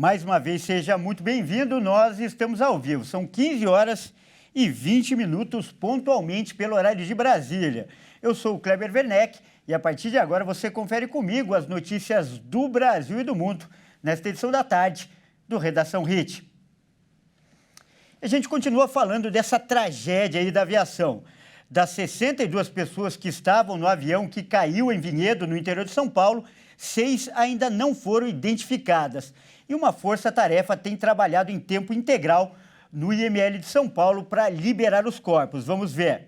Mais uma vez, seja muito bem-vindo. Nós estamos ao vivo. São 15 horas e 20 minutos pontualmente pelo horário de Brasília. Eu sou o Kleber Werneck e a partir de agora você confere comigo as notícias do Brasil e do mundo nesta edição da tarde do Redação HIT. A gente continua falando dessa tragédia aí da aviação. Das 62 pessoas que estavam no avião que caiu em Vinhedo, no interior de São Paulo, 6 ainda não foram identificadas. E uma força-tarefa tem trabalhado em tempo integral no IML de São Paulo para liberar os corpos. Vamos ver.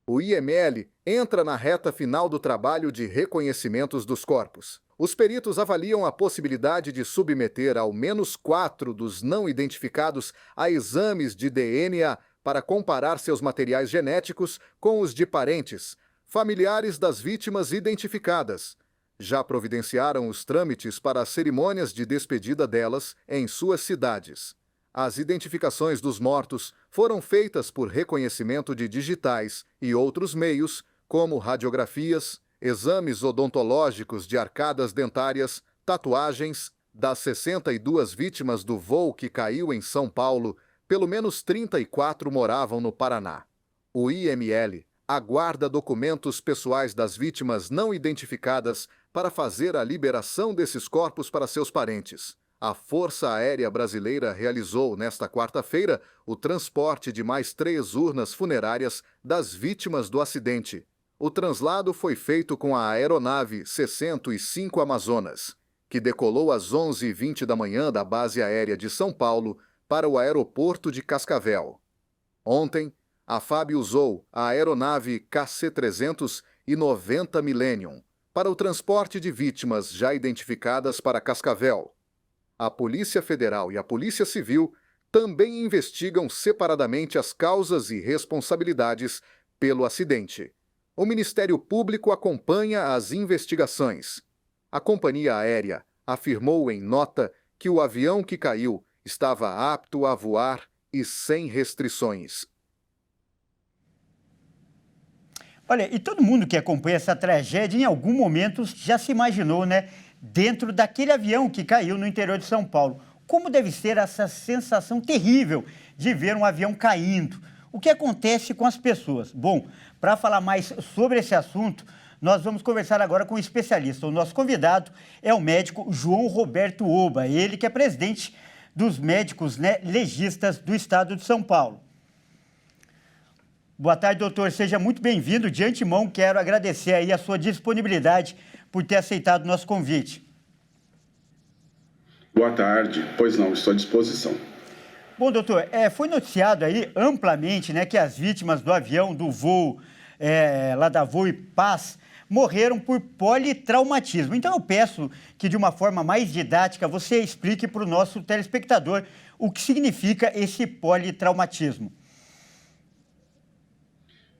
O IML entra na reta final do trabalho de reconhecimentos dos corpos. Os peritos avaliam a possibilidade de submeter ao menos 4 dos não identificados a exames de DNA para comparar seus materiais genéticos com os de parentes, familiares das vítimas identificadas. Já providenciaram os trâmites para as cerimônias de despedida delas em suas cidades. As identificações dos mortos foram feitas por reconhecimento de digitais e outros meios, como radiografias, exames odontológicos de arcadas dentárias, tatuagens. Das 62 vítimas do voo que caiu em São Paulo, pelo menos 34 moravam no Paraná. O IML aguarda documentos pessoais das vítimas não identificadas para fazer a liberação desses corpos para seus parentes. A Força Aérea Brasileira realizou, nesta quarta-feira, o transporte de mais 3 urnas funerárias das vítimas do acidente. O translado foi feito com a aeronave C-105 Amazonas, que decolou às 11h20 da manhã da base aérea de São Paulo para o aeroporto de Cascavel. Ontem, a FAB usou a aeronave KC-300 e 90 Millennium para o transporte de vítimas já identificadas para Cascavel. A Polícia Federal e a Polícia Civil também investigam separadamente as causas e responsabilidades pelo acidente. O Ministério Público acompanha as investigações. A companhia aérea afirmou em nota que o avião que caiu estava apto a voar e sem restrições. Olha, e todo mundo que acompanha essa tragédia, em algum momento já se imaginou, né? Dentro daquele avião que caiu no interior de São Paulo. Como deve ser essa sensação terrível de ver um avião caindo? O que acontece com as pessoas? Bom, para falar mais sobre esse assunto, nós vamos conversar agora com um especialista. O nosso convidado é o médico João Roberto Oba, ele que é presidente dos médicos, né, legistas do estado de São Paulo. Boa tarde, doutor. Seja muito bem-vindo. De antemão, quero agradecer aí a sua disponibilidade por ter aceitado o nosso convite. Boa tarde. Pois não, estou à disposição. Bom, doutor, foi noticiado aí amplamente, né, que as vítimas do avião, do voo, lá da Voo e Paz, morreram por politraumatismo. Então eu peço que, de uma forma mais didática, você explique para o nosso telespectador o que significa esse politraumatismo.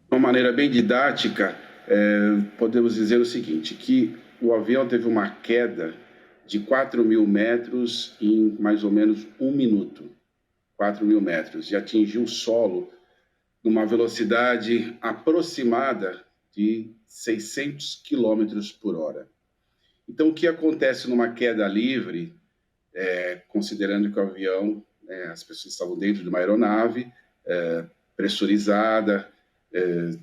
De uma maneira bem didática, podemos dizer o seguinte, que o avião teve uma queda de 4.000 metros em mais ou menos 1 minuto. 4.000 metros, e atingiu o solo numa velocidade aproximada de 600 km por hora. Então, o que acontece numa queda livre, considerando que o avião, as pessoas estavam dentro de uma aeronave pressurizada,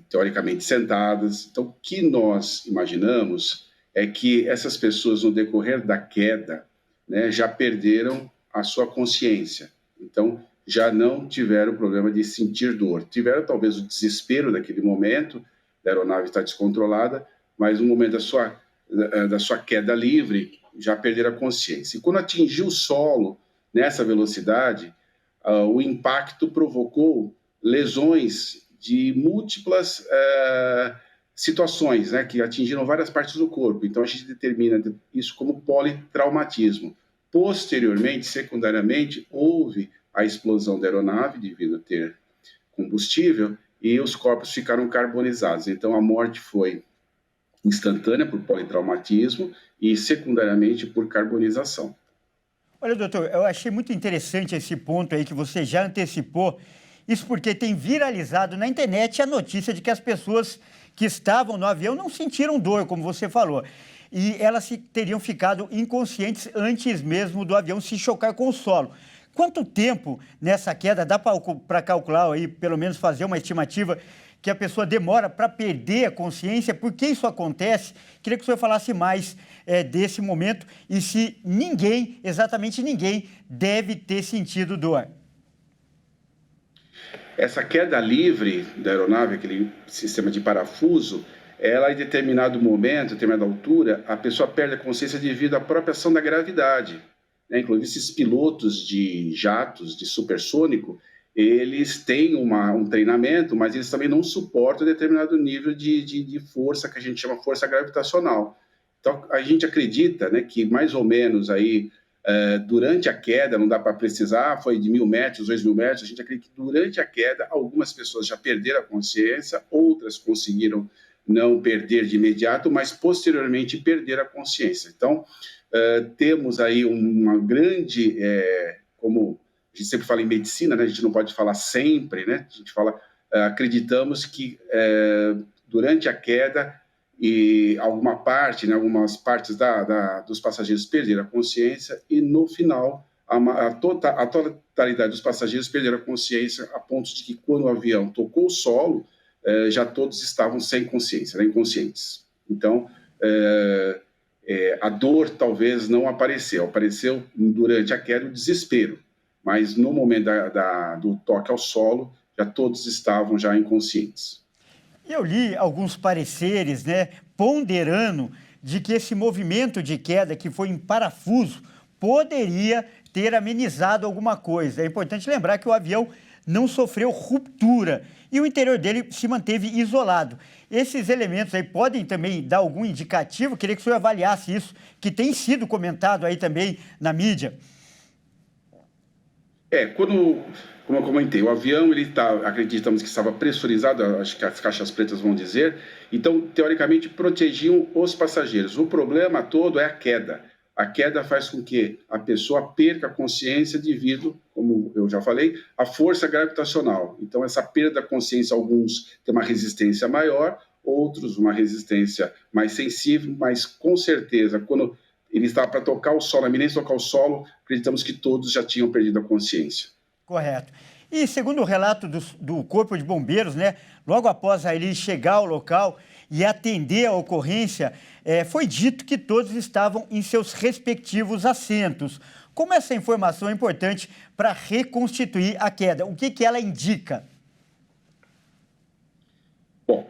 teoricamente sentadas. Então, o que nós imaginamos é que essas pessoas, no decorrer da queda, né, já perderam a sua consciência. Então, já não tiveram problema de sentir dor. Tiveram, talvez, o desespero daquele momento, da aeronave estar descontrolada, mas no momento da sua queda livre, já perderam a consciência. E quando atingiu o solo, nessa velocidade, o impacto provocou lesões de múltiplas situações, né, que atingiram várias partes do corpo. Então, a gente determina isso como politraumatismo. Posteriormente, secundariamente, houve a explosão da aeronave devido a ter combustível e os corpos ficaram carbonizados. Então, a morte foi instantânea por politraumatismo e secundariamente por carbonização. Olha, doutor, eu achei muito interessante esse ponto aí que você já antecipou. Isso porque tem viralizado na internet a notícia de que as pessoas que estavam no avião não sentiram dor, como você falou. e elas teriam ficado inconscientes antes mesmo do avião se chocar com o solo. Quanto tempo nessa queda, dá para calcular aí, pelo menos fazer uma estimativa, que a pessoa demora para perder a consciência? Por que isso acontece? Queria que o senhor falasse mais desse momento e se ninguém, exatamente ninguém, deve ter sentido dor. Essa queda livre da aeronave, aquele sistema de parafuso, ela em determinado momento, em determinada altura, a pessoa perde a consciência devido à própria ação da gravidade, né? Inclusive esses pilotos de jatos, de supersônico, eles têm um treinamento, mas eles também não suportam determinado nível de força, que a gente chama força gravitacional. Então, a gente acredita, né, que mais ou menos aí, durante a queda, não dá para precisar, foi de 1.000 metros, 2.000 metros, a gente acredita que durante a queda, algumas pessoas já perderam a consciência, outras conseguiram não perder de imediato, mas posteriormente perder a consciência. Então, temos aí uma grande, como a gente sempre fala em medicina, né, a gente não pode falar sempre, né, a gente fala, acreditamos que durante a queda, e alguma parte, né, algumas partes dos passageiros perderam a consciência e, no final, a totalidade dos passageiros perderam a consciência a ponto de que, quando o avião tocou o solo, já todos estavam sem consciência, né, inconscientes. Então, a dor talvez não apareceu durante a queda o desespero, mas no momento do toque ao solo, já todos estavam já inconscientes. Eu li alguns pareceres, né, ponderando de que esse movimento de queda que foi em parafuso poderia ter amenizado alguma coisa. É importante lembrar que o avião não sofreu ruptura e o interior dele se manteve isolado. Esses elementos aí podem também dar algum indicativo? Queria que o senhor avaliasse isso, que tem sido comentado aí também na mídia. Como eu comentei, o avião, acreditamos que estava pressurizado, acho que as caixas pretas vão dizer, então, teoricamente, protegiam os passageiros. O problema todo é a queda. A queda faz com que a pessoa perca a consciência devido, como eu já falei, à força gravitacional. Então, essa perda da consciência, alguns têm uma resistência maior, outros uma resistência mais sensível, mas, com certeza, quando ele estava para tocar o solo, a iminência de tocar o solo, acreditamos que todos já tinham perdido a consciência. Correto. E segundo o relato do Corpo de Bombeiros, né, logo após ele chegar ao local e atender a ocorrência, foi dito que todos estavam em seus respectivos assentos. Como essa informação é importante para reconstituir a queda? O que ela indica? Bom,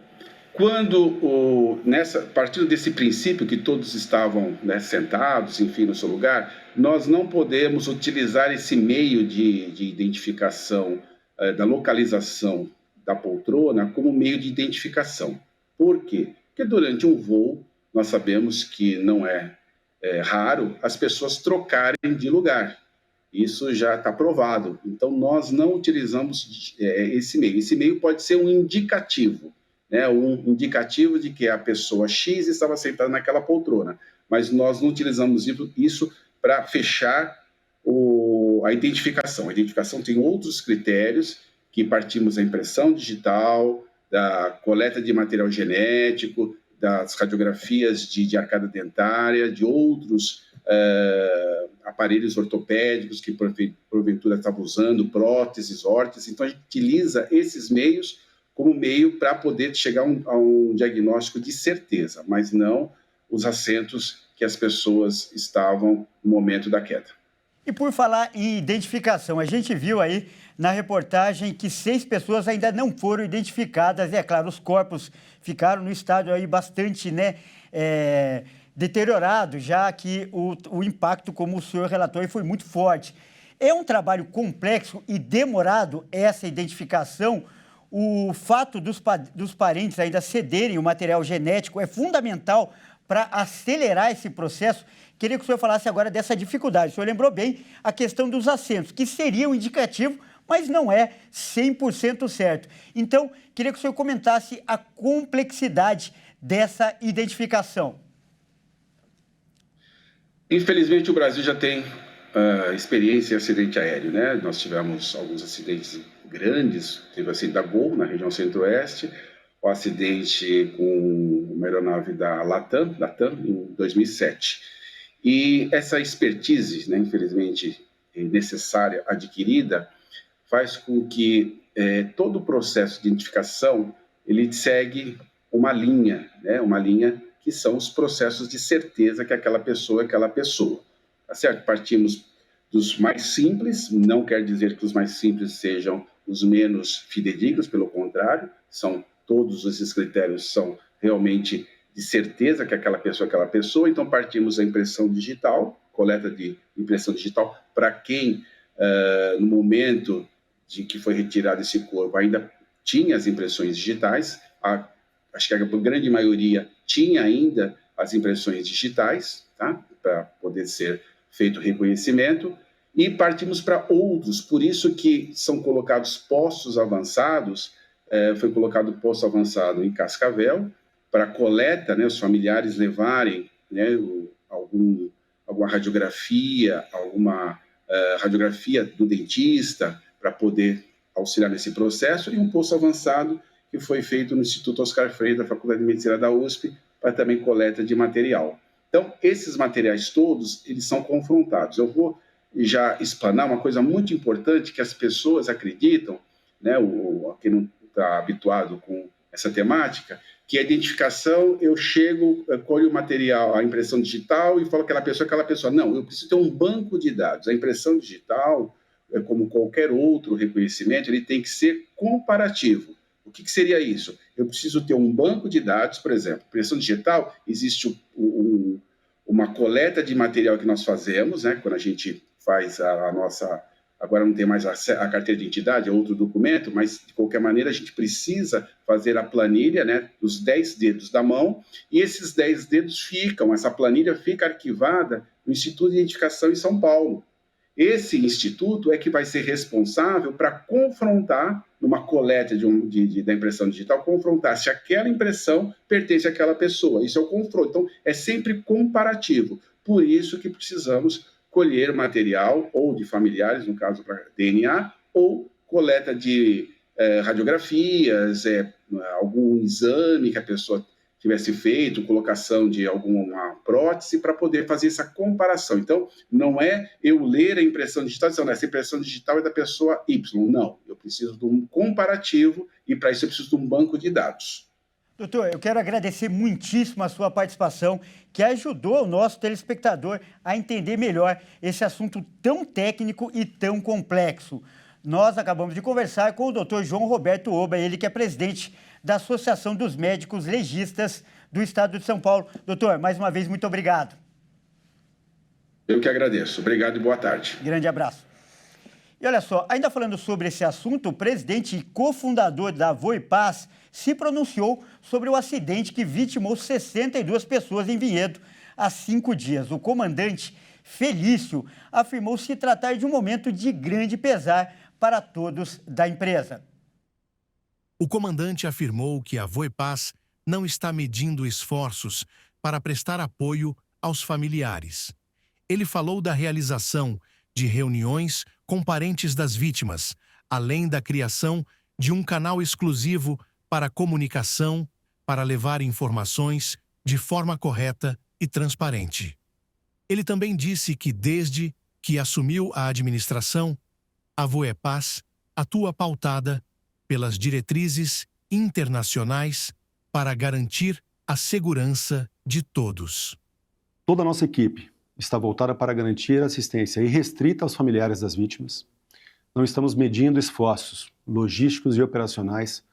a partir desse princípio que todos estavam, né, sentados, enfim, no seu lugar, nós não podemos utilizar esse meio de identificação, da localização da poltrona como meio de identificação. Por quê? Porque durante um voo, nós sabemos que não é raro as pessoas trocarem de lugar. Isso já está provado. Então, nós não utilizamos esse meio. Esse meio pode ser um indicativo, né, um indicativo de que a pessoa X estava sentada naquela poltrona, mas nós não utilizamos isso para fechar a identificação. A identificação tem outros critérios, que partimos da impressão digital, da coleta de material genético, das radiografias de arcada dentária, de outros aparelhos ortopédicos que porventura estavam usando, próteses, órteses. Então, a gente utiliza esses meios como meio para poder chegar a um diagnóstico de certeza, mas não os assentos que as pessoas estavam no momento da queda. E por falar em identificação, a gente viu aí na reportagem que 6 pessoas ainda não foram identificadas. E é claro, os corpos ficaram no estado aí bastante, né, deteriorado, já que o impacto, como o senhor relatou, foi muito forte. É um trabalho complexo e demorado essa identificação. O fato dos parentes ainda cederem o material genético é fundamental para acelerar esse processo. Queria que o senhor falasse agora dessa dificuldade. O senhor lembrou bem a questão dos assentos, que seria um indicativo, mas não é 100% certo. Então, queria que o senhor comentasse a complexidade dessa identificação. Infelizmente, o Brasil já tem experiência em acidente aéreo, né? Nós tivemos alguns acidentes grandes, teve o acidente da Gol, na região centro-oeste, o acidente com uma aeronave da Latam, em 2007. E essa expertise, né, infelizmente necessária, adquirida, faz com que todo o processo de identificação ele segue uma linha, né, uma linha que são os processos de certeza que aquela pessoa é aquela pessoa. Tá certo? Partimos dos mais simples, não quer dizer que os mais simples sejam os menos fidedignos, pelo contrário, todos esses critérios são realmente de certeza que aquela pessoa é aquela pessoa, então partimos da impressão digital, coleta de impressão digital, para quem, no momento de que foi retirado esse corpo, ainda tinha as impressões digitais, acho que a grande maioria tinha ainda as impressões digitais, tá? Para poder ser feito o reconhecimento, e partimos para outros, por isso que são colocados postos avançados, foi colocado posto avançado em Cascavel, para coleta, né, os familiares levarem, né, alguma radiografia, alguma radiografia do dentista, para poder auxiliar nesse processo, e um posto avançado que foi feito no Instituto Oscar Freire, da Faculdade de Medicina da USP, para também coleta de material. Então, esses materiais todos, eles são confrontados. Eu vou já explanar uma coisa muito importante que as pessoas acreditam, né, quem não está habituado com essa temática, que a identificação, eu chego, colho o material, a impressão digital e falo aquela pessoa é aquela pessoa. Não, eu preciso ter um banco de dados. A impressão digital, como qualquer outro reconhecimento, ele tem que ser comparativo. O que seria isso? Eu preciso ter um banco de dados, por exemplo, impressão digital, existe uma coleta de material que nós fazemos, né, quando a gente faz a nossa... Agora não tem mais a carteira de identidade, é outro documento, mas, de qualquer maneira, a gente precisa fazer a planilha, né, dos 10 dedos da mão, e esses 10 dedos essa planilha fica arquivada no Instituto de Identificação em São Paulo. Esse instituto é que vai ser responsável para confrontar, numa coleta da impressão digital, confrontar se aquela impressão pertence àquela pessoa. Isso é o confronto. Então, é sempre comparativo. Por isso que precisamos colher material, ou de familiares, no caso para DNA, ou coleta de radiografias, algum exame que a pessoa tivesse feito, colocação de alguma prótese, para poder fazer essa comparação. Então, não é eu ler a impressão digital, não, essa impressão digital é da pessoa Y. Não, eu preciso de um comparativo e, para isso, eu preciso de um banco de dados. Doutor, eu quero agradecer muitíssimo a sua participação, que ajudou o nosso telespectador a entender melhor esse assunto tão técnico e tão complexo. Nós acabamos de conversar com o doutor João Roberto Oba, ele que é presidente da Associação dos Médicos Legistas do Estado de São Paulo. Doutor, mais uma vez, muito obrigado. Eu que agradeço. Obrigado e boa tarde. Grande abraço. E olha só, ainda falando sobre esse assunto, o presidente e cofundador da Voipaz se pronunciou sobre o acidente que vitimou 62 pessoas em Vinhedo há 5 dias. O comandante Felício afirmou se tratar de um momento de grande pesar para todos da empresa. O comandante afirmou que a Voipaz não está medindo esforços para prestar apoio aos familiares. Ele falou da realização de reuniões com parentes das vítimas, além da criação de um canal exclusivo para comunicação, para levar informações de forma correta e transparente. Ele também disse que, desde que assumiu a administração, a Voipaz atua pautada pelas diretrizes internacionais para garantir a segurança de todos. Toda a nossa equipe está voltada para garantir assistência irrestrita aos familiares das vítimas. Não estamos medindo esforços logísticos e operacionais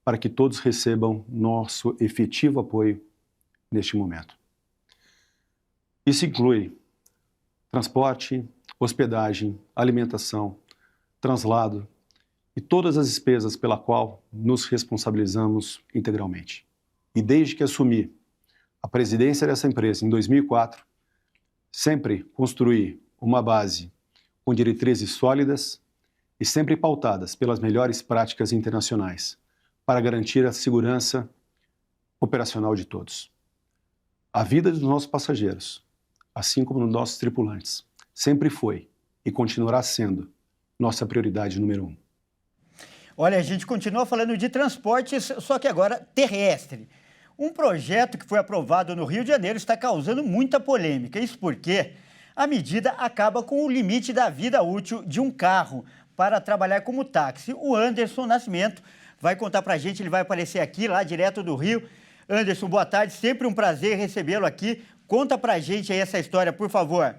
para que todos recebam nosso efetivo apoio neste momento. Isso inclui transporte, hospedagem, alimentação, translado e todas as despesas pela qual nos responsabilizamos integralmente. E desde que assumi a presidência dessa empresa em 2004, sempre construí uma base com diretrizes sólidas e sempre pautadas pelas melhores práticas internacionais para garantir a segurança operacional de todos. A vida dos nossos passageiros, assim como dos nossos tripulantes, sempre foi e continuará sendo nossa prioridade número 1. Olha, a gente continua falando de transportes, só que agora terrestre. Um projeto que foi aprovado no Rio de Janeiro está causando muita polêmica. Isso porque a medida acaba com o limite da vida útil de um carro para trabalhar como táxi. O Anderson Nascimento vai contar para a gente, ele vai aparecer aqui, lá direto do Rio. Anderson, boa tarde, sempre um prazer recebê-lo aqui. Conta para a gente aí essa história, por favor.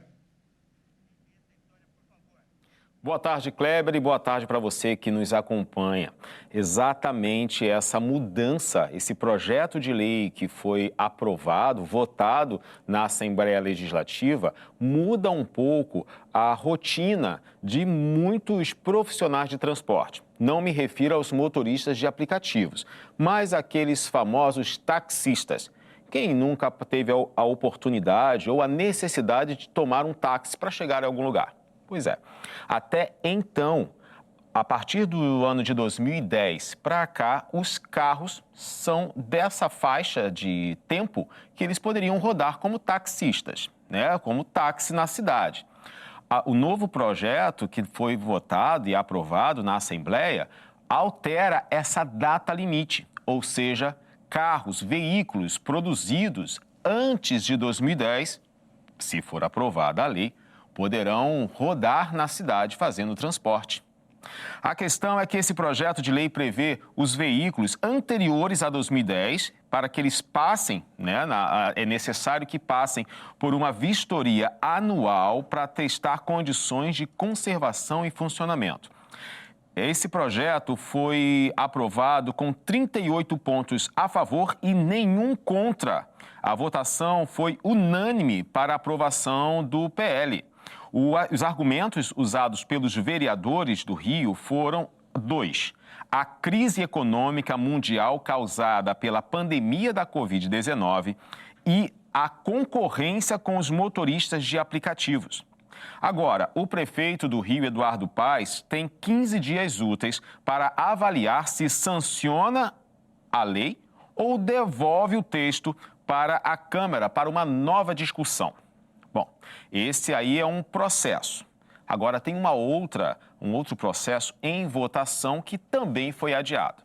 Boa tarde, Kleber, e boa tarde para você que nos acompanha. Exatamente essa mudança, esse projeto de lei que foi aprovado, votado na Assembleia Legislativa, muda um pouco a rotina de muitos profissionais de transporte. Não me refiro aos motoristas de aplicativos, mas aqueles famosos taxistas. Quem nunca teve a oportunidade ou a necessidade de tomar um táxi para chegar a algum lugar? Pois é. Até então, a partir do ano de 2010 para cá, os carros são dessa faixa de tempo que eles poderiam rodar como taxistas, né? Como táxi na cidade. O novo projeto que foi votado e aprovado na Assembleia altera essa data limite, ou seja, carros, veículos produzidos antes de 2010, se for aprovada a lei, poderão rodar na cidade fazendo transporte. A questão é que esse projeto de lei prevê os veículos anteriores a 2010 para que eles passem, é necessário que passem por uma vistoria anual para testar condições de conservação e funcionamento. Esse projeto foi aprovado com 38 pontos a favor e nenhum contra. A votação foi unânime para a aprovação do PL. Os argumentos usados pelos vereadores do Rio foram dois: a crise econômica mundial causada pela pandemia da Covid-19 e a concorrência com os motoristas de aplicativos. Agora, o prefeito do Rio, Eduardo Paes, tem 15 dias úteis para avaliar se sanciona a lei ou devolve o texto para a Câmara para uma nova discussão. Bom, esse aí é um processo. Agora tem um outro processo em votação que também foi adiado,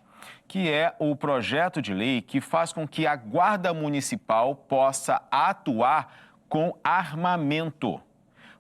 que é o projeto de lei que faz com que a Guarda Municipal possa atuar com armamento.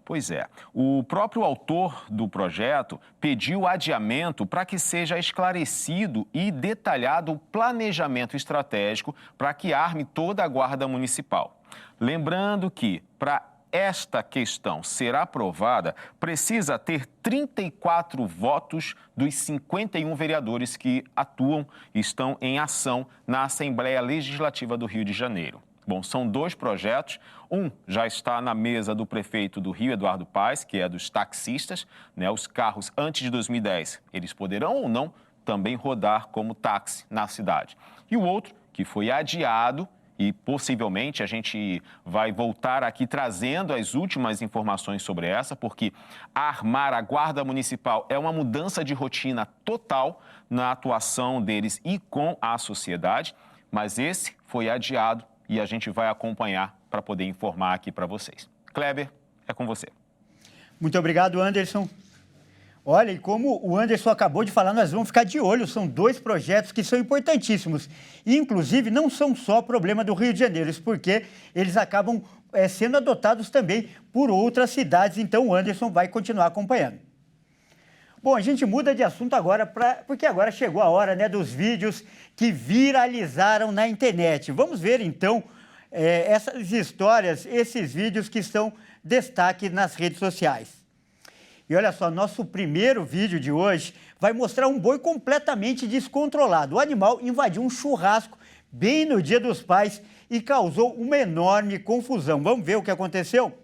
Pois é, o próprio autor do projeto pediu adiamento para que seja esclarecido e detalhado o planejamento estratégico para que arme toda a Guarda Municipal. Lembrando que, para esta questão ser aprovada, precisa ter 34 votos dos 51 vereadores que atuam e estão em ação na Assembleia Legislativa do Rio de Janeiro. Bom, são dois projetos. Um já está na mesa do prefeito do Rio, Eduardo Paes, que é dos taxistas, Os carros antes de 2010, eles poderão ou não também rodar como táxi na cidade. E o outro, que foi adiado, e possivelmente a gente vai voltar aqui trazendo as últimas informações sobre essa, porque armar a Guarda Municipal é uma mudança de rotina total na atuação deles e com a sociedade, mas esse foi adiado e a gente vai acompanhar para poder informar aqui para vocês. Kleber, é com você. Muito obrigado, Anderson. Olha, e como o Anderson acabou de falar, nós vamos ficar de olho. São dois projetos que são importantíssimos. E, inclusive, não são só problema do Rio de Janeiro, isso porque eles acabam sendo adotados também por outras cidades. Então, o Anderson vai continuar acompanhando. Bom, a gente muda de assunto agora, porque agora chegou a hora dos vídeos que viralizaram na internet. Vamos ver, então, essas histórias, esses vídeos que são destaque nas redes sociais. E olha só, nosso primeiro vídeo de hoje vai mostrar um boi completamente descontrolado. O animal invadiu um churrasco bem no Dia dos Pais e causou uma enorme confusão. Vamos ver o que aconteceu?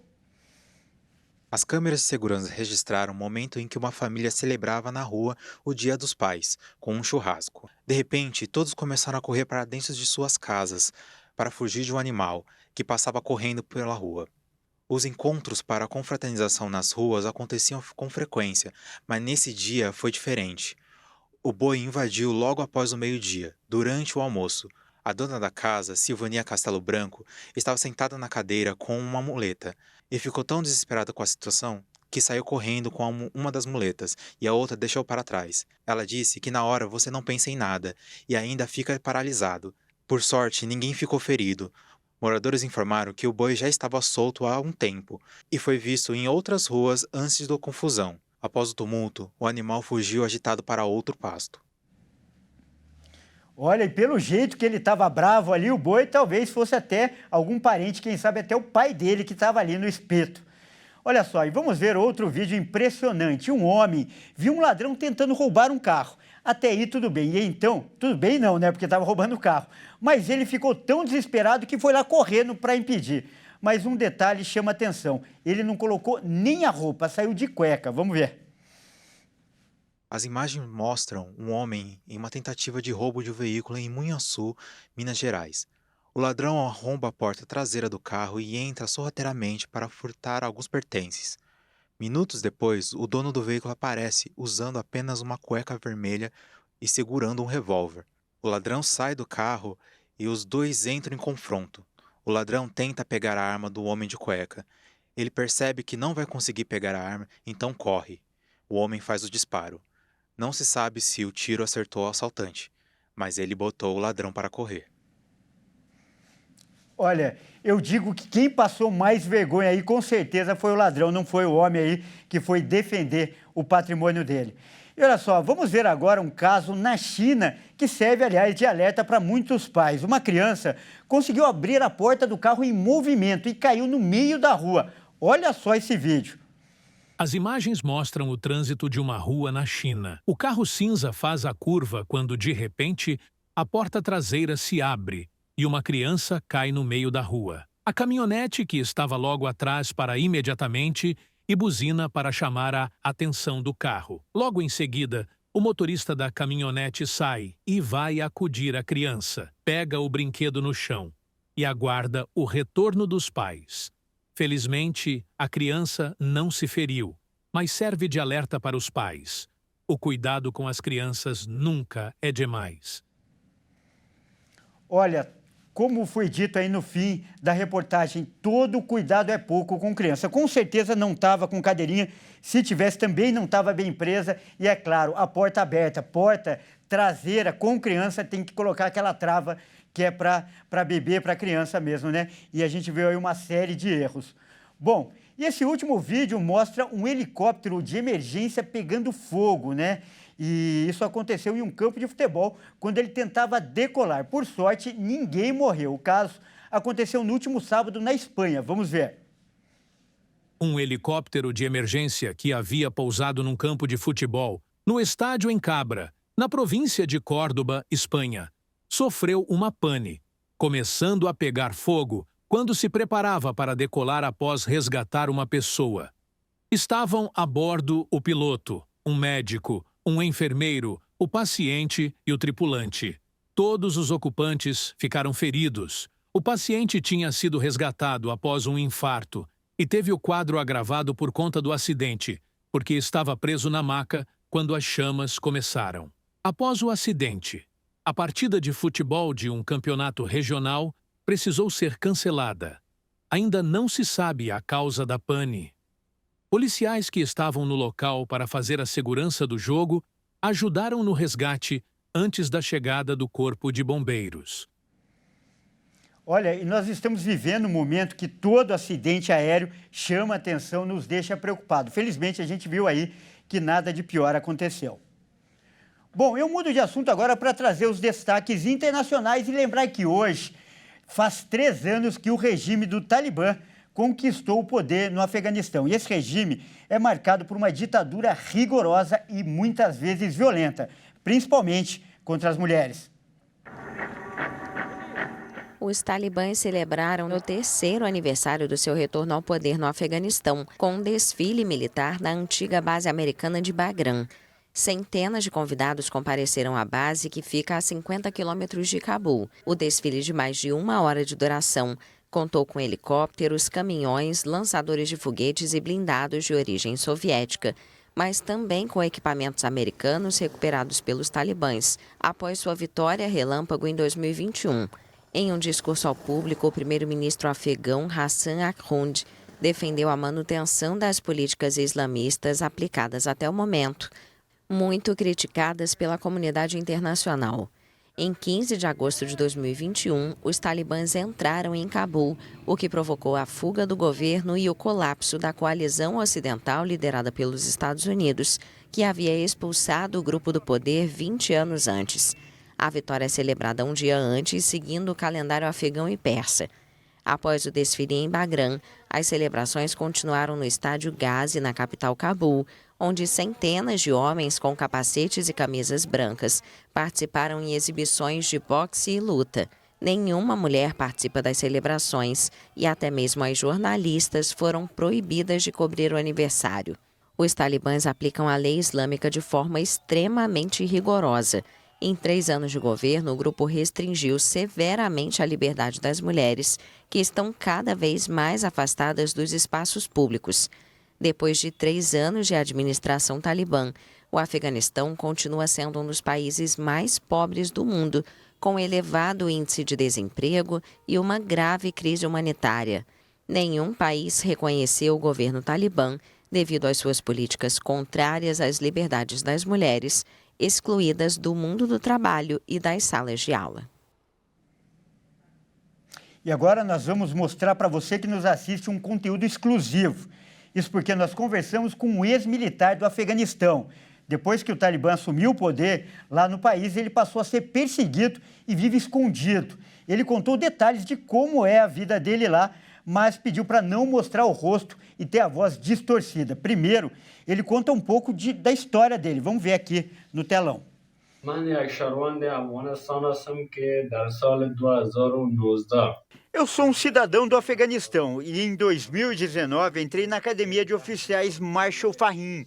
As câmeras de segurança registraram o momento em que uma família celebrava na rua o Dia dos Pais, com um churrasco. De repente, todos começaram a correr para dentro de suas casas para fugir de um animal que passava correndo pela rua. Os encontros para a confraternização nas ruas aconteciam com frequência, mas nesse dia foi diferente. O boi invadiu logo após o meio-dia, durante o almoço. A dona da casa, Silvania Castelo Branco, estava sentada na cadeira com uma muleta e ficou tão desesperada com a situação que saiu correndo com uma das muletas e a outra deixou para trás. Ela disse que na hora você não pensa em nada e ainda fica paralisado. Por sorte, ninguém ficou ferido. Moradores informaram que o boi já estava solto há um tempo e foi visto em outras ruas antes da confusão. Após o tumulto, o animal fugiu agitado para outro pasto. Olha, e pelo jeito que ele estava bravo ali, o boi talvez fosse até algum parente, quem sabe até o pai dele que estava ali no espeto. Olha só, e vamos ver outro vídeo impressionante. Um homem viu um ladrão tentando roubar um carro. Até aí tudo bem. E então, tudo bem não, né? Porque estava roubando o carro. Mas ele ficou tão desesperado que foi lá correndo para impedir. Mas um detalhe chama atenção. Ele não colocou nem a roupa, saiu de cueca. Vamos ver. As imagens mostram um homem em uma tentativa de roubo de um veículo em Munhaçu, Minas Gerais. O ladrão arromba a porta traseira do carro e entra sorrateiramente para furtar alguns pertences. Minutos depois, o dono do veículo aparece usando apenas uma cueca vermelha e segurando um revólver. O ladrão sai do carro e os dois entram em confronto. O ladrão tenta pegar a arma do homem de cueca. Ele percebe que não vai conseguir pegar a arma, então corre. O homem faz o disparo. Não se sabe se o tiro acertou o assaltante, mas ele botou o ladrão para correr. Olha, eu digo que quem passou mais vergonha aí com certeza foi o ladrão, não foi o homem aí que foi defender o patrimônio dele. E olha só, vamos ver agora um caso na China que serve, aliás, de alerta para muitos pais. Uma criança conseguiu abrir a porta do carro em movimento e caiu no meio da rua. Olha só esse vídeo. As imagens mostram o trânsito de uma rua na China. O carro cinza faz a curva quando, de repente, a porta traseira se abre e uma criança cai no meio da rua. A caminhonete, que estava logo atrás, para imediatamente e buzina para chamar a atenção do carro. Logo em seguida, o motorista da caminhonete sai e vai acudir a criança, pega o brinquedo no chão e aguarda o retorno dos pais. Felizmente, a criança não se feriu, mas serve de alerta para os pais. O cuidado com as crianças nunca é demais. Olha, como foi dito aí no fim da reportagem, todo cuidado é pouco com criança. Com certeza não estava com cadeirinha, se tivesse também não estava bem presa. E é claro, a porta aberta, porta traseira com criança, tem que colocar aquela trava que é para bebê, para criança mesmo, né? E a gente viu aí uma série de erros. Bom, e esse último vídeo mostra um helicóptero de emergência pegando fogo, né? E isso aconteceu em um campo de futebol, quando ele tentava decolar. Por sorte, ninguém morreu. O caso aconteceu no último sábado na Espanha. Vamos ver. Um helicóptero de emergência que havia pousado num campo de futebol, no estádio em Cabra, na província de Córdoba, Espanha, sofreu uma pane, começando a pegar fogo quando se preparava para decolar após resgatar uma pessoa. Estavam a bordo o piloto, um médico, um enfermeiro, o paciente e o tripulante. Todos os ocupantes ficaram feridos. O paciente tinha sido resgatado após um infarto e teve o quadro agravado por conta do acidente, porque estava preso na maca quando as chamas começaram. Após o acidente, a partida de futebol de um campeonato regional precisou ser cancelada. Ainda não se sabe a causa da pane. Policiais que estavam no local para fazer a segurança do jogo ajudaram no resgate antes da chegada do Corpo de Bombeiros. Olha, e nós estamos vivendo um momento que todo acidente aéreo chama atenção, nos deixa preocupado. Felizmente, a gente viu aí que nada de pior aconteceu. Bom, eu mudo de assunto agora para trazer os destaques internacionais e lembrar que hoje faz 3 anos que o regime do Talibã conquistou o poder no Afeganistão. E esse regime é marcado por uma ditadura rigorosa e muitas vezes violenta, principalmente contra as mulheres. Os talibãs celebraram o 3º aniversário do seu retorno ao poder no Afeganistão, com um desfile militar na antiga base americana de Bagram. Centenas de convidados compareceram à base, que fica a 50 quilômetros de Cabul. O desfile, de mais de 1 hora de duração, contou com helicópteros, caminhões, lançadores de foguetes e blindados de origem soviética, mas também com equipamentos americanos recuperados pelos talibãs após sua vitória relâmpago em 2021. Em um discurso ao público, o primeiro-ministro afegão Hassan Akhund defendeu a manutenção das políticas islamistas aplicadas até o momento, muito criticadas pela comunidade internacional. Em 15 de agosto de 2021, os talibãs entraram em Cabul, o que provocou a fuga do governo e o colapso da coalizão ocidental liderada pelos Estados Unidos, que havia expulsado o grupo do poder 20 anos antes. A vitória é celebrada um dia antes, seguindo o calendário afegão e persa. Após o desfile em Bagram, as celebrações continuaram no estádio Ghazi, na capital Cabul, onde centenas de homens com capacetes e camisas brancas participaram em exibições de boxe e luta. Nenhuma mulher participa das celebrações e até mesmo as jornalistas foram proibidas de cobrir o aniversário. Os talibãs aplicam a lei islâmica de forma extremamente rigorosa. Em 3 anos de governo, o grupo restringiu severamente a liberdade das mulheres, que estão cada vez mais afastadas dos espaços públicos. Depois de 3 anos de administração talibã, o Afeganistão continua sendo um dos países mais pobres do mundo, com elevado índice de desemprego e uma grave crise humanitária. Nenhum país reconheceu o governo talibã devido às suas políticas contrárias às liberdades das mulheres, excluídas do mundo do trabalho e das salas de aula. E agora nós vamos mostrar para você que nos assiste um conteúdo exclusivo. Isso porque nós conversamos com um ex-militar do Afeganistão. Depois que o Talibã assumiu o poder lá no país, ele passou a ser perseguido e vive escondido. Ele contou detalhes de como é a vida dele lá, mas pediu para não mostrar o rosto e ter a voz distorcida. Primeiro, ele conta um pouco da história dele. Vamos ver aqui no telão. Eu sou um cidadão do Afeganistão e em 2019 entrei na Academia de Oficiais Marshal Fahim.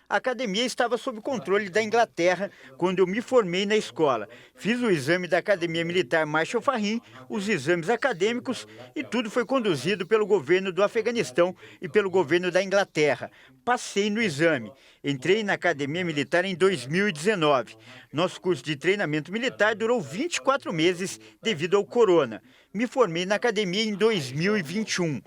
A academia estava sob controle da Inglaterra quando eu me formei na escola. Fiz o exame da Academia Militar Marshal Fahim, os exames acadêmicos e tudo foi conduzido pelo governo do Afeganistão e pelo governo da Inglaterra. Passei no exame. Entrei na Academia Militar em 2019. Nosso curso de treinamento militar durou 24 meses devido ao corona. Me formei na academia em 2021.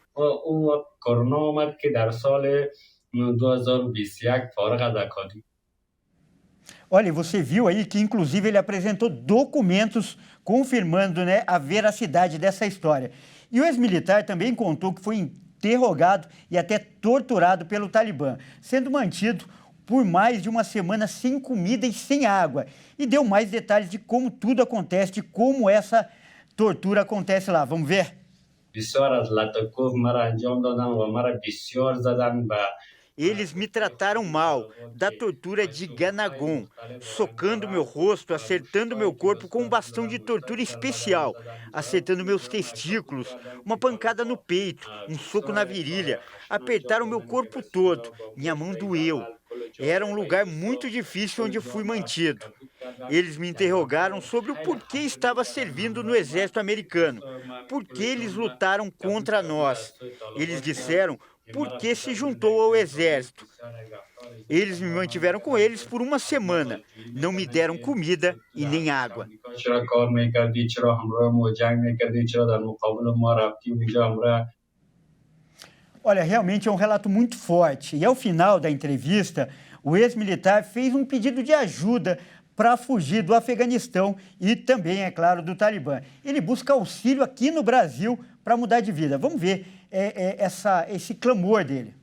Olha, você viu aí que inclusive ele apresentou documentos confirmando, a veracidade dessa história. E o ex-militar também contou que foi interrogado e até torturado pelo Talibã, sendo mantido por mais de uma semana sem comida e sem água. E deu mais detalhes de como tudo acontece, de como essa tortura acontece lá. Vamos ver? Eles me trataram mal, da tortura de Ganagon, socando meu rosto, acertando meu corpo com um bastão de tortura especial, acertando meus testículos, uma pancada no peito, um soco na virilha, apertaram meu corpo todo, minha mão doeu. Era um lugar muito difícil onde fui mantido. Eles me interrogaram sobre o porquê estava servindo no exército americano, por que eles lutaram contra nós. Eles disseram por que se juntou ao exército. Eles me mantiveram com eles por uma semana. Não me deram comida e nem água. Olha, realmente é um relato muito forte. E ao final da entrevista, o ex-militar fez um pedido de ajuda para fugir do Afeganistão e também, é claro, do Talibã. Ele busca auxílio aqui no Brasil para mudar de vida. Vamos ver esse clamor dele.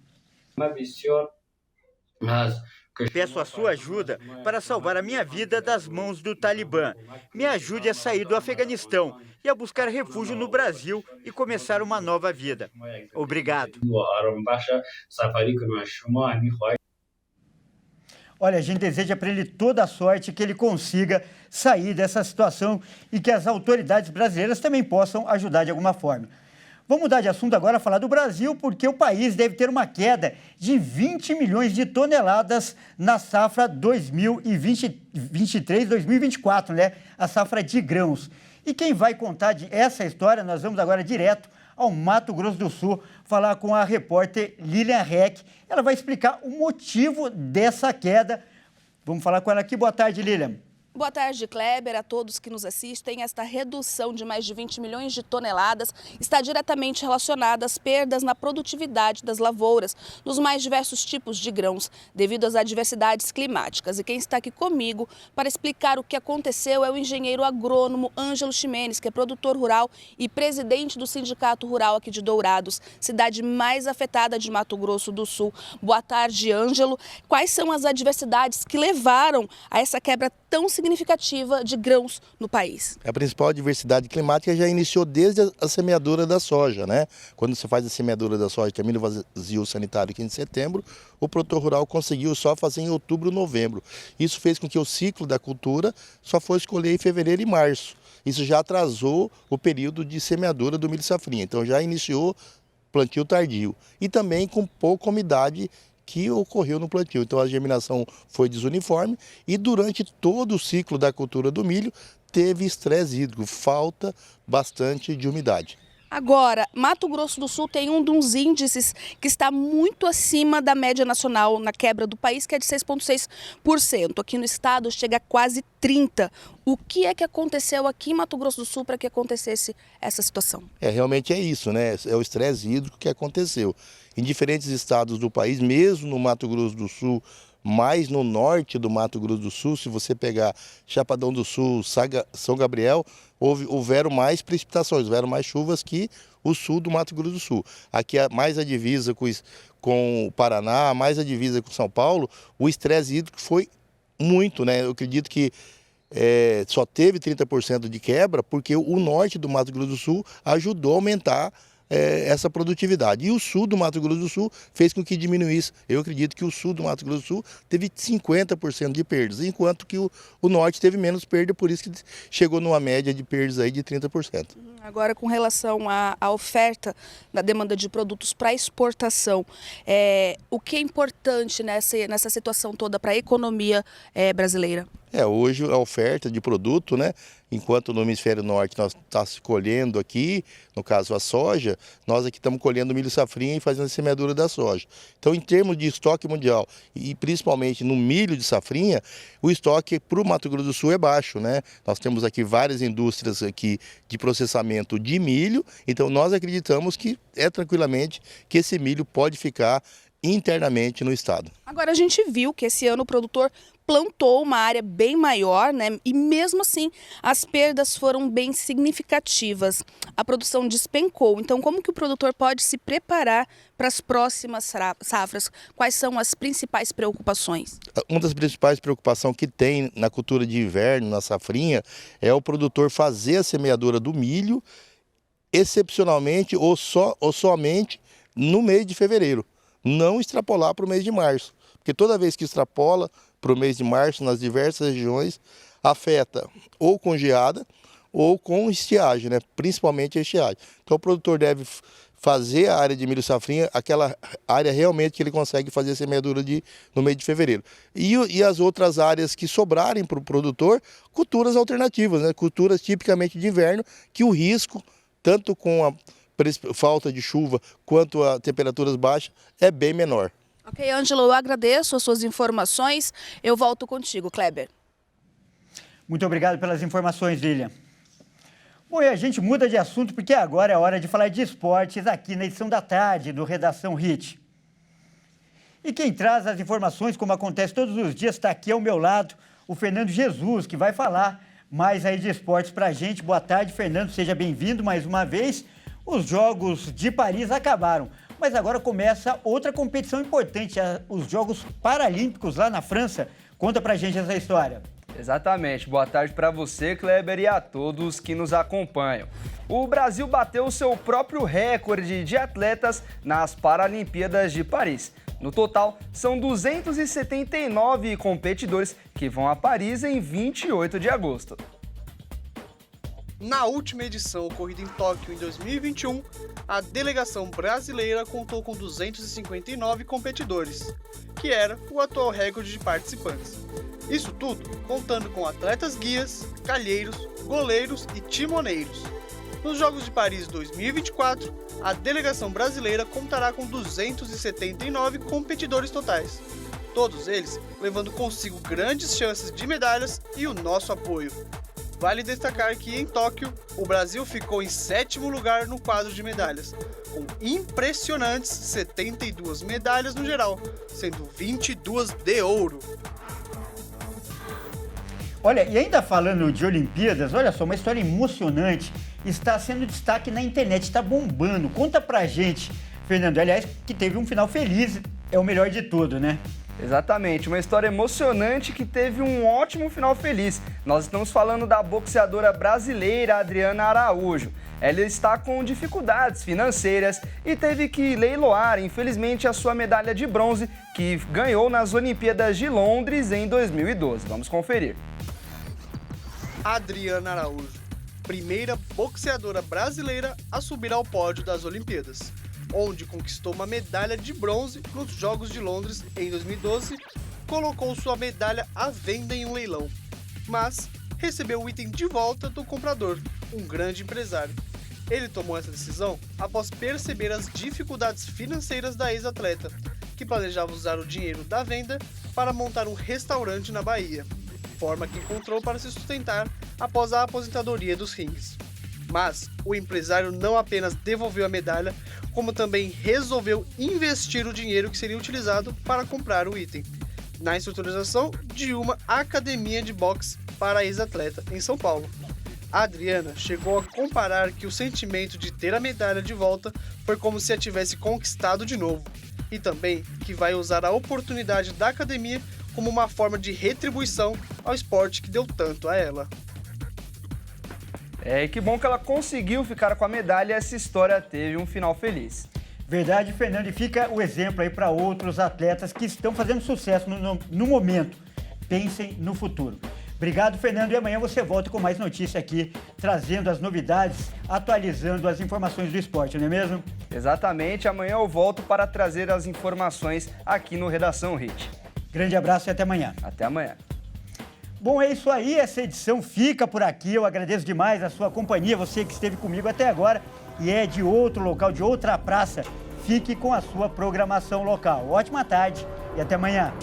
Peço a sua ajuda para salvar a minha vida das mãos do Talibã. Me ajude a sair do Afeganistão e a buscar refúgio no Brasil e começar uma nova vida. Obrigado. Olha, a gente deseja para ele toda a sorte, que ele consiga sair dessa situação e que as autoridades brasileiras também possam ajudar de alguma forma. Vamos mudar de assunto agora, falar do Brasil, porque o país deve ter uma queda de 20 milhões de toneladas na safra 2023-2024, a safra de grãos. E quem vai contar essa história, nós vamos agora direto ao Mato Grosso do Sul, falar com a repórter Lilian Heck. Ela vai explicar o motivo dessa queda. Vamos falar com ela aqui. Boa tarde, Lilian. Boa tarde, Kleber, a todos que nos assistem. Esta redução de mais de 20 milhões de toneladas está diretamente relacionada às perdas na produtividade das lavouras, dos mais diversos tipos de grãos, devido às adversidades climáticas. E quem está aqui comigo para explicar o que aconteceu é o engenheiro agrônomo Ângelo Ximenes, que é produtor rural e presidente do Sindicato Rural aqui de Dourados, cidade mais afetada de Mato Grosso do Sul. Boa tarde, Ângelo. Quais são as adversidades que levaram a essa quebra tão significativa de grãos no país? A principal adversidade climática já iniciou desde a semeadura da soja, né? Quando você faz a semeadura da soja, termina o vazio sanitário aqui em setembro, o produtor rural conseguiu só fazer em outubro, novembro. Isso fez com que o ciclo da cultura só fosse colher em fevereiro e março. Isso já atrasou o período de semeadura do milho safrinha, então já iniciou plantio tardio. E também com pouca umidade que ocorreu no plantio. Então a germinação foi desuniforme e durante todo o ciclo da cultura do milho teve estresse hídrico, falta bastante de umidade. Agora, Mato Grosso do Sul tem um dos índices que está muito acima da média nacional na quebra do país, que é de 6,6%. Aqui no estado chega a quase 30%. O que é que aconteceu aqui em Mato Grosso do Sul para que acontecesse essa situação? Realmente é isso, né? É o estresse hídrico que aconteceu. Em diferentes estados do país, mesmo no Mato Grosso do Sul, mais no norte do Mato Grosso do Sul, se você pegar Chapadão do Sul, São Gabriel, houveram mais precipitações, houveram mais chuvas que o sul do Mato Grosso do Sul. Aqui mais a divisa com o Paraná, mais a divisa com São Paulo, o estresse hídrico foi muito, né? Eu acredito que só teve 30% de quebra porque o norte do Mato Grosso do Sul ajudou a aumentar essa produtividade. E o sul do Mato Grosso do Sul fez com que diminuísse. Eu acredito que o sul do Mato Grosso do Sul teve 50% de perdas, enquanto que o norte teve menos perda, por isso que chegou numa média de perdas aí de 30%. Agora, com relação à oferta da demanda de produtos para exportação, o que é importante nessa situação toda para a economia brasileira? Hoje a oferta de produto, né? Enquanto no hemisfério norte nós estamos colhendo aqui, no caso a soja, nós aqui estamos colhendo milho safrinha e fazendo a semeadura da soja. Então, em termos de estoque mundial e principalmente no milho de safrinha, o estoque para o Mato Grosso do Sul é baixo, né? Nós temos aqui várias indústrias aqui de processamento de milho, então nós acreditamos que tranquilamente que esse milho pode ficar internamente no estado. Agora a gente viu que esse ano o produtor plantou uma área bem maior, né? E mesmo assim as perdas foram bem significativas. A produção despencou. Então, como que o produtor pode se preparar para as próximas safras? Quais são as principais preocupações? Uma das principais preocupações que tem na cultura de inverno, na safrinha, é o produtor fazer a semeadura do milho excepcionalmente ou somente no mês de fevereiro. Não extrapolar para o mês de março, porque toda vez que extrapola para o mês de março, nas diversas regiões, afeta ou com geada ou com estiagem, né? Principalmente a estiagem. Então o produtor deve fazer a área de milho safrinha, aquela área realmente que ele consegue fazer a semeadura no mês de fevereiro. E as outras áreas que sobrarem para o produtor, culturas alternativas, né? Culturas tipicamente de inverno, que o risco, tanto com a falta de chuva quanto a temperaturas baixas, é bem menor. Ok, Ângelo, eu agradeço as suas informações. Eu volto contigo, Kleber. Muito obrigado pelas informações, Lilian. Bom, e a gente muda de assunto porque agora é hora de falar de esportes aqui na edição da tarde do Redação Hit. E quem traz as informações, como acontece todos os dias, está aqui ao meu lado, o Fernando Jesus, que vai falar mais aí de esportes para a gente. Boa tarde, Fernando, seja bem-vindo mais uma vez. Os Jogos de Paris acabaram, mas agora começa outra competição importante, os Jogos Paralímpicos lá na França. Conta pra gente essa história. Exatamente. Boa tarde para você, Kleber, e a todos que nos acompanham. O Brasil bateu o seu próprio recorde de atletas nas Paralimpíadas de Paris. No total, são 279 competidores que vão a Paris em 28 de agosto. Na última edição ocorrida em Tóquio em 2021, a delegação brasileira contou com 259 competidores, que era o atual recorde de participantes. Isso tudo contando com atletas guias, calheiros, goleiros e timoneiros. Nos Jogos de Paris 2024, a delegação brasileira contará com 279 competidores totais. Todos eles levando consigo grandes chances de medalhas e o nosso apoio. Vale destacar que em Tóquio, o Brasil ficou em 7º lugar no quadro de medalhas, com impressionantes 72 medalhas no geral, sendo 22 de ouro. Olha, e ainda falando de Olimpíadas, olha só, uma história emocionante está sendo destaque na internet, está bombando. Conta pra gente, Fernando, aliás, que teve um final feliz, é o melhor de tudo, né? Exatamente, uma história emocionante que teve um ótimo final feliz. Nós estamos falando da boxeadora brasileira Adriana Araújo. Ela está com dificuldades financeiras e teve que leiloar, infelizmente, a sua medalha de bronze que ganhou nas Olimpíadas de Londres em 2012. Vamos conferir. Adriana Araújo, primeira boxeadora brasileira a subir ao pódio das Olimpíadas, onde conquistou uma medalha de bronze nos Jogos de Londres em 2012, colocou sua medalha à venda em um leilão, mas recebeu o item de volta do comprador, um grande empresário. Ele tomou essa decisão após perceber as dificuldades financeiras da ex-atleta, que planejava usar o dinheiro da venda para montar um restaurante na Bahia, forma que encontrou para se sustentar após a aposentadoria dos rings. Mas o empresário não apenas devolveu a medalha, como também resolveu investir o dinheiro que seria utilizado para comprar o item, na estruturização de uma academia de boxe para a ex-atleta em São Paulo. A Adriana chegou a comparar que o sentimento de ter a medalha de volta foi como se a tivesse conquistado de novo, e também que vai usar a oportunidade da academia como uma forma de retribuição ao esporte que deu tanto a ela. E que bom que ela conseguiu ficar com a medalha e essa história teve um final feliz. Verdade, Fernando, e fica o exemplo aí para outros atletas que estão fazendo sucesso no momento. Pensem no futuro. Obrigado, Fernando, e amanhã você volta com mais notícia aqui, trazendo as novidades, atualizando as informações do esporte, não é mesmo? Exatamente, amanhã eu volto para trazer as informações aqui no Redação Hit. Grande abraço e até amanhã. Até amanhã. Bom, é isso aí, essa edição fica por aqui. Eu agradeço demais a sua companhia, você que esteve comigo até agora e é de outro local, de outra praça. Fique com a sua programação local. Ótima tarde e até amanhã.